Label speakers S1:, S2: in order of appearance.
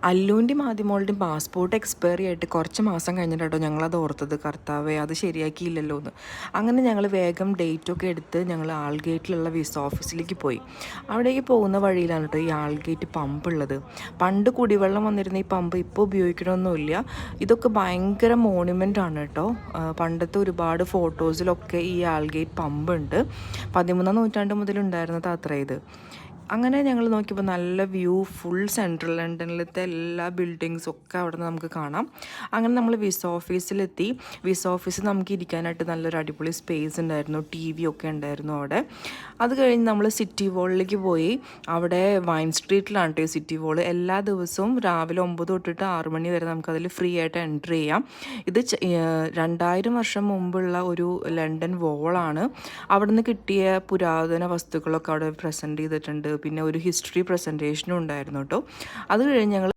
S1: അല്ലുവിൻ്റെയും ആദ്യമോളുടെയും passport expiry ആയിട്ട് കുറച്ച് മാസം കഴിഞ്ഞിട്ടോ ഞങ്ങളത് ഓർത്തത്, കർത്താവേ അത് ശരിയാക്കിയില്ലല്ലോ എന്ന്. അങ്ങനെ ഞങ്ങൾ വേഗം ഡേറ്റൊക്കെ എടുത്ത് ഞങ്ങൾ ആൾഗേറ്റിലുള്ള വിസ ഓഫീസിലേക്ക് പോയി. അവിടേക്ക് പോകുന്ന വഴിയിലാണ് കേട്ടോ ഈ ആൾഗേറ്റ് പമ്പ് ഉള്ളത്. പണ്ട് കുടിവെള്ളം വന്നിരുന്ന ഈ പമ്പ് ഇപ്പോൾ ഉപയോഗിക്കണമൊന്നുമില്ല. ഇതൊക്കെ ഭയങ്കര മോണുമെൻ്റ് ആണ് കേട്ടോ. പണ്ടത്തെ ഒരുപാട് ഫോട്ടോസിലൊക്കെ ഈ ആൾഗേറ്റ് പമ്പ് ഉണ്ട്. 13-ാം നൂറ്റാണ്ട് മുതൽ ഉണ്ടായിരുന്നത് അത്ര ഇത്. അങ്ങനെ ഞങ്ങൾ നോക്കിയപ്പോൾ നല്ല വ്യൂ, ഫുൾ സെൻട്രൽ ലണ്ടനിലത്തെ എല്ലാ ബിൽഡിങ്സും ഒക്കെ അവിടെ നിന്ന് നമുക്ക് കാണാം. അങ്ങനെ നമ്മൾ വിസ ഓഫീസിലെത്തി. വിസ ഓഫീസിൽ നമുക്ക് ഇരിക്കാനായിട്ട് നല്ലൊരു അടിപൊളി സ്പേസ് ഉണ്ടായിരുന്നു, TV ഒക്കെ ഉണ്ടായിരുന്നു അവിടെ. അത് കഴിഞ്ഞ് നമ്മൾ സിറ്റി വോളിലേക്ക് പോയി. അവിടെ വൈൻ സ്ട്രീറ്റിലാണ് കേട്ടോ സിറ്റി വോൾ. എല്ലാ ദിവസവും രാവിലെ 9 തൊട്ടിട്ട് 6 മണി വരെ നമുക്കതിൽ ഫ്രീ ആയിട്ട് എൻട്രി ചെയ്യാം. ഇത് 2000 വർഷം മുമ്പുള്ള ഒരു ലണ്ടൻ വോളാണ്. അവിടെ നിന്ന് കിട്ടിയ പുരാതന വസ്തുക്കളൊക്കെ അവിടെ പ്രസൻറ്റ് ചെയ്തിട്ടുണ്ട്. പിന്നെ ഒരു ഹിസ്റ്ററി പ്രസൻറ്റേഷനും ഉണ്ടായിരുന്നു കേട്ടോ. അത് കഴിഞ്ഞ് ഞങ്ങൾ